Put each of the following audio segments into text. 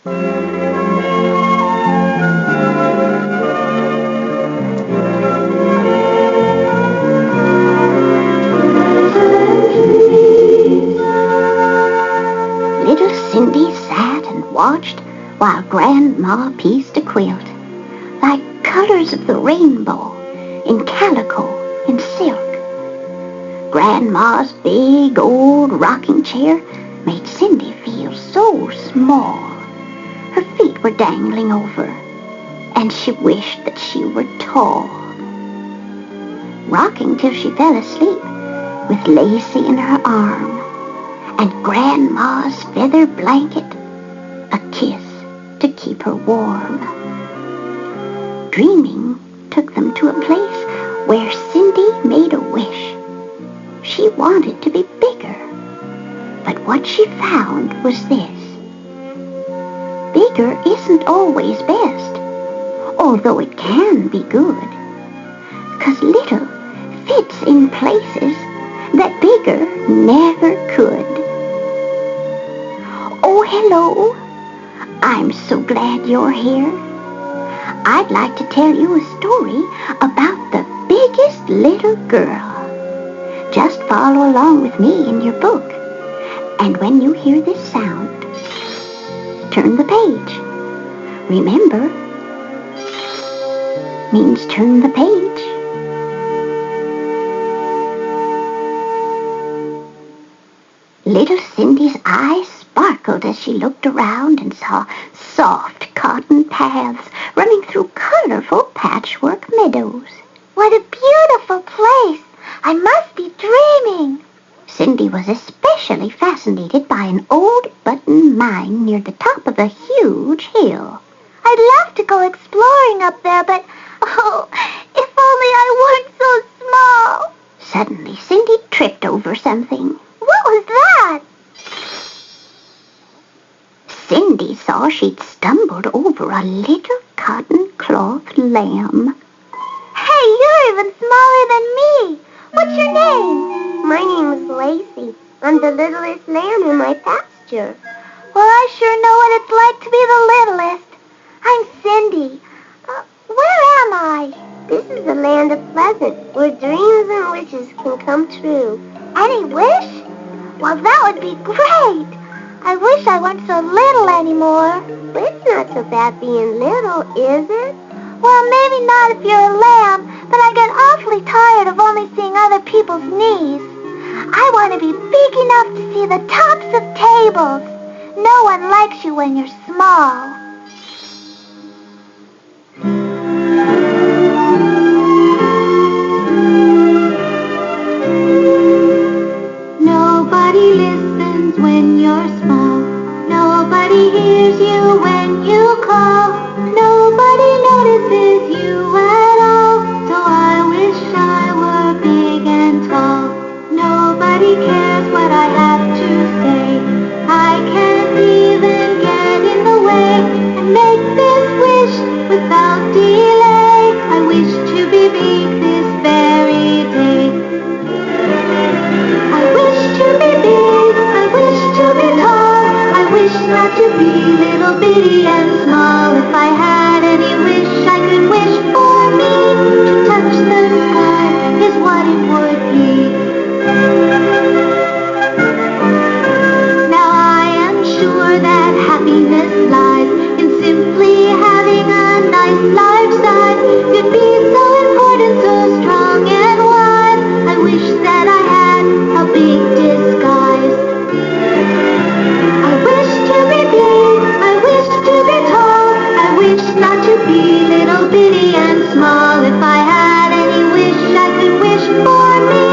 Little Cindy sat and watched while Grandma pieced a quilt, like colors of the rainbow in calico and silk. Grandma's big old rocking chair made Cindy feel so small. Her feet were dangling over, and she wished that she were tall. Rocking till she fell asleep with Lacy in her arm, and Grandma's feather blanket a kiss to keep her warm. Dreaming took them to a place where Cindy made a wish. She wanted to be bigger, but what she found was this. Bigger isn't always best, although it can be good, 'cause little fits in places that bigger never could. Oh, hello. I'm so glad you're here. I'd like to tell you a story about the biggest little girl. Just follow along with me in your book, and when you hear this sound, turn the page. Remember, means turn the page. Little Cindy's eyes sparkled as she looked around and saw soft cotton paths running through colorful patchwork meadows. What a beautiful place! I must be dreaming. Cindy was especially fascinated by an old button mine near the top of a huge hill. I'd love to go exploring up there, but, oh, if only I weren't so small. Suddenly, Cindy tripped over something. What was that? Cindy saw she'd stumbled over a little cotton cloth lamb. Hey, you're even smaller than me. What's your name? My name is Lacy. I'm the littlest lamb in my pasture. Well, I sure know what it's like to be the littlest. I'm Cindy. Where am I? This is the land of Pleasant, where dreams and wishes can come true. Any wish? Well, that would be great. I wish I weren't so little anymore. But it's not so bad being little, is it? Well, maybe not if you're a lamb, but I get awfully tired of only seeing other people's knees. I want to be big enough to see the tops of tables. No one likes you when you're small. Nobody listens when you're small. Nobody hears you when you call. Nobody notices you at all. So I wish I were big and tall. Nobody cares what I have to say. I can't even get in the way and make this wish without delay. I wish to be big this very day. I wish to be big, I wish to be tall. I wish not to be little bitty and small. If I had any wish, I could wish for me. To touch the sky is what it would be. Now I am sure that happiness lies in simply having a nice large size. You'd be so important, so strong and wise. I wish that I had a big disguise. I wish to be big, I wish to be tall. I wish not to be little bitty and small. If I had any wish, I could wish for me.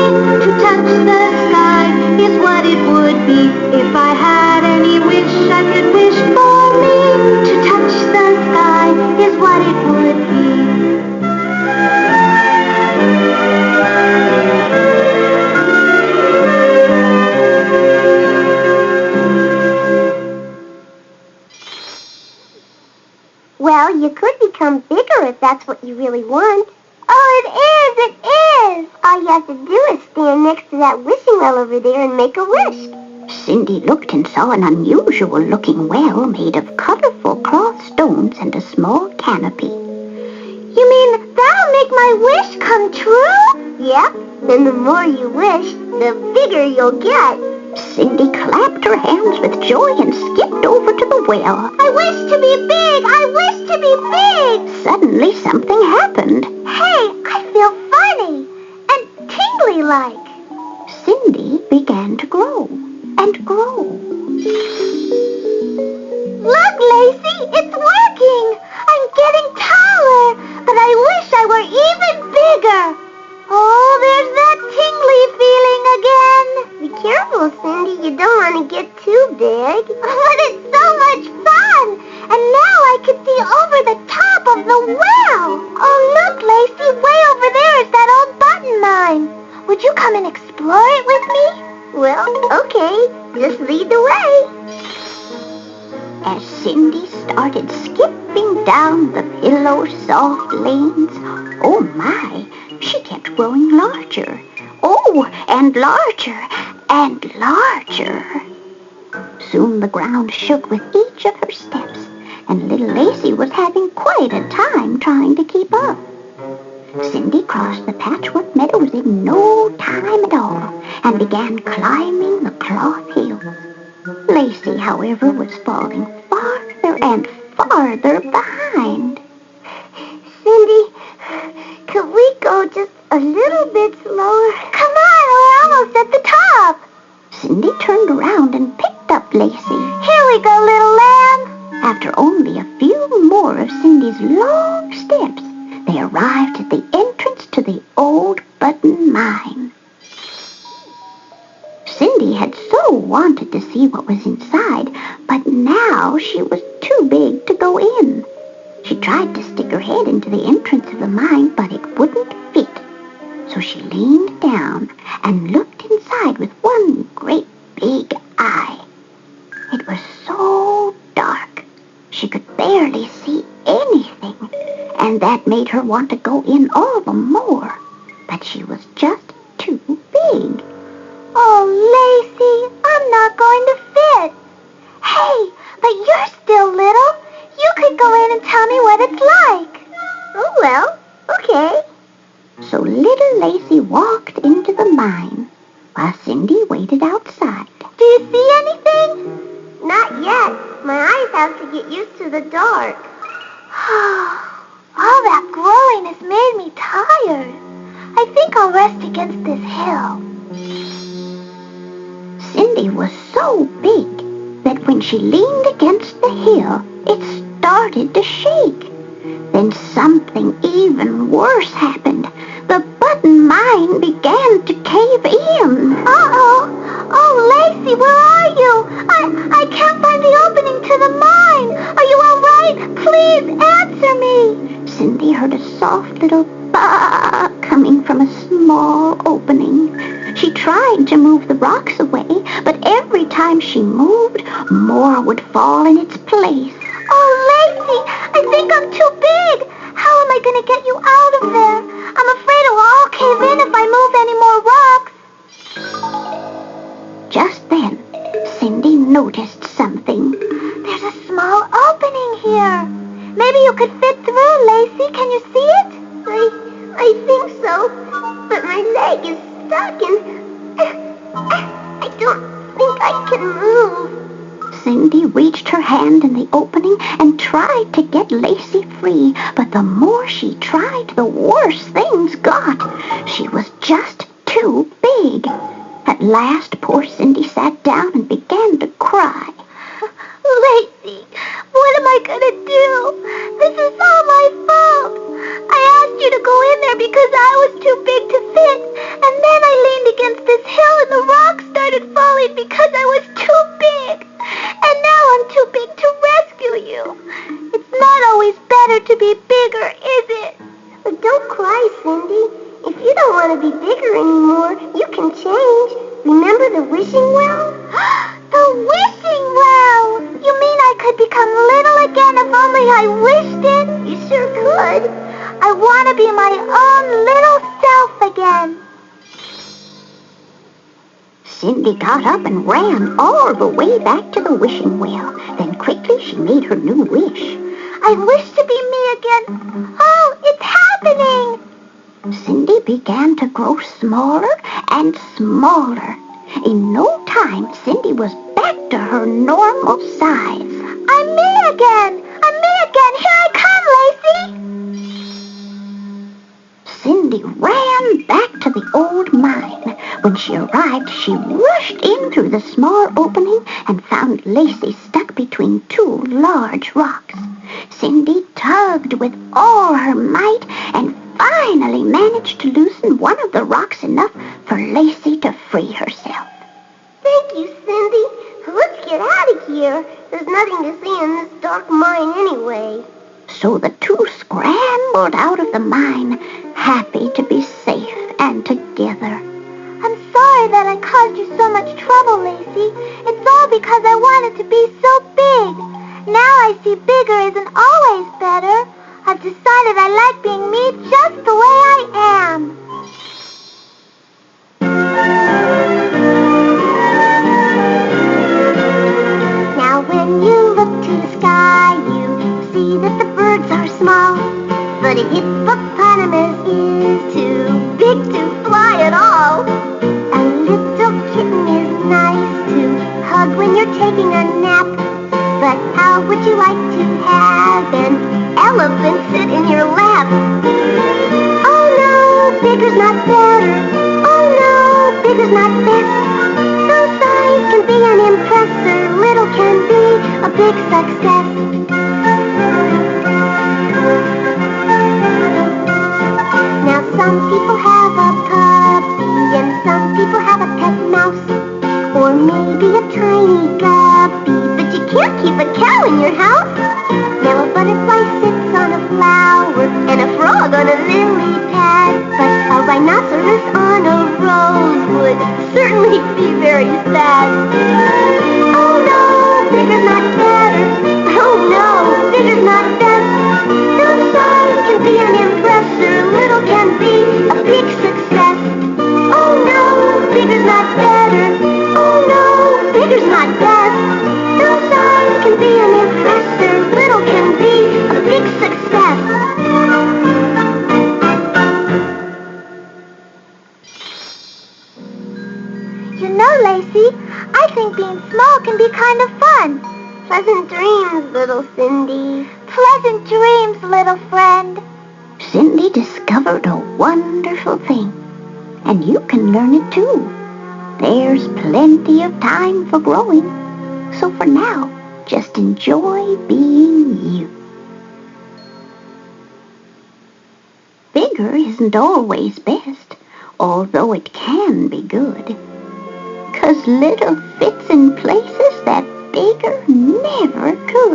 To touch the sky is what it would be. If I had any wish, I could wish for me. To touch the sky is what it would be. Well, you could become bigger if that's what you really want. Oh, it is! All you have to do is stand next to that wishing well over there and make a wish. Cindy looked and saw an unusual-looking well made of colorful stones and a small canopy. You mean that'll make my wish come true? Yep, and the more you wish, the bigger you'll get. Cindy clapped her hands with joy and skipped over to the well. I wish to be big! I wish to be big! Suddenly something happened. Hey, I feel funny and tingly-like. Cindy began to grow and grow. Look, Lacy, it's working! I'm getting taller, but I wish I were even bigger. Oh, there's that tingly feeling again. Be careful, Cindy. You don't want to get too big. But it's so much fun. And now I can see over the top of the well. Oh, look, Lacy, way over there is that old button mine. Would you come and explore it with me? Well, okay. Just lead the way. As Cindy started skipping down the pillow-soft lanes, oh my, she kept growing larger. Oh, and larger and larger. Soon the ground shook with each of her steps, and little Lacy was having quite a time trying to keep up. Cindy crossed the patchwork meadows in no time at all and began climbing the cloth hill. Lacy, however, was falling farther and farther behind. Cindy, could we go just a little bit slower? Come on, we're almost at the top. Cindy turned around and picked up Lacy. Here we go, little lamb. After only a few more of Cindy's long steps, they arrived at the entrance to the old button mine. Cindy had so wanted to see what was inside, but now she was too big to go in. She tried to stick her head into the entrance of the mine, but it wouldn't fit. So she leaned down and looked inside with one great big eye. It was so dark, she could barely see anything, and that made her want to go in all the more. But she was just too big. Oh, Lacy, I'm not going to fit. Hey, but you're still little. You could go in and tell me what it's like. Oh, well, okay. So little Lacy walked into the mine while Cindy waited outside. Do you see anything? Not yet. My eyes have to get used to the dark. All that growing has made me tired. I think I'll rest against this hill. Cindy was so big that when she leaned against the hill, it started to shake. Then something even worse happened. The button mine began to cave in. Uh-oh! Oh, Lacy, where are you? I can't find the opening to the mine. Are you all right? Please answer me. Cindy heard a soft little bah coming from a small opening. She tried to move the rocks away, but every time she moved, more would fall in its place. Oh, Lacy, I think I'm too big. How am I going to get you out of there? I'm afraid it will all cave in if I move any more rocks. Just then, Cindy noticed something. There's a small opening here. Maybe you could fit through, Lacy. Can you see it? I think so, but my leg is stuck and I don't think I can move. Cindy reached her hand in the opening and tried to get Lacy free, but the more she tried, the worse things got. She was just too big. At last, poor Cindy sat down and began to cry. Lacy, what am I going to do? This is all my fault. I asked you to go in there because I was too big to fit, and then I leaned against this hill and the rocks started falling because I was too big. And now I'm too big to rescue you. It's not always better to be bigger, is it? But don't cry, Cindy. If you don't want to be bigger anymore, you can change. Remember the wishing well? The wishing well! You mean I could become little again if only I wished it? You sure could. I want to be my own little self again. Cindy got up and ran all the way back to the wishing well. Then quickly she made her new wish. I wish to be me again. Oh, it's happening! Cindy began to grow smaller and smaller. In no time, Cindy was back to her normal size. I'm me again! I'm me again! Here I come, Lacy! Cindy ran back to the old mine. When she arrived, she rushed in through the small opening and found Lacy stuck between two large rocks. Cindy tugged with all her might and finally managed to loosen one of the rocks enough for Lacy to free herself. Thank you, Cindy. Let's get out of here. There's nothing to see in this dark mine anyway. So the two scrambled out of the mine, happy to be safe and together. I'm sorry that I caused you so much trouble, Lacy. It's all because I wanted to be so big. Now I see bigger isn't always better. I've decided I like being me just the way I am. Now when you look to the sky, you see that the birds are small. But a hippopotamus is too big to fly at all. A little kitten is nice to hug when you're taking a nap. But how would you like to have an elephant sit in your lap? Oh no, bigger's not better. Oh no, bigger's not best. Though size can be an impressor, little can be a big success. Now some people have a puppy and some people have a pet mouse. Or maybe a tiny guppy, but you can't keep a cow in your house. Now a butterfly sits on a flower and a frog on a lily pad. But a rhinoceros on a rose would certainly be very sad. Oh no, bigger's not better. Oh no, bigger's not best. No size can be an impressor, little can be a big success. Oh no, bigger's not better. Oh no, bigger's not best. No size can be an impressor, little can be a big success. You know, Lacy, I think being small can be kind of fun. Pleasant dreams, little Cindy. Pleasant dreams, little friend. Cindy discovered a wonderful thing, and you can learn it too. There's plenty of time for growing, so for now, just enjoy being you. Bigger isn't always best, although it can be good. 'Cause little fits in places that bigger never could.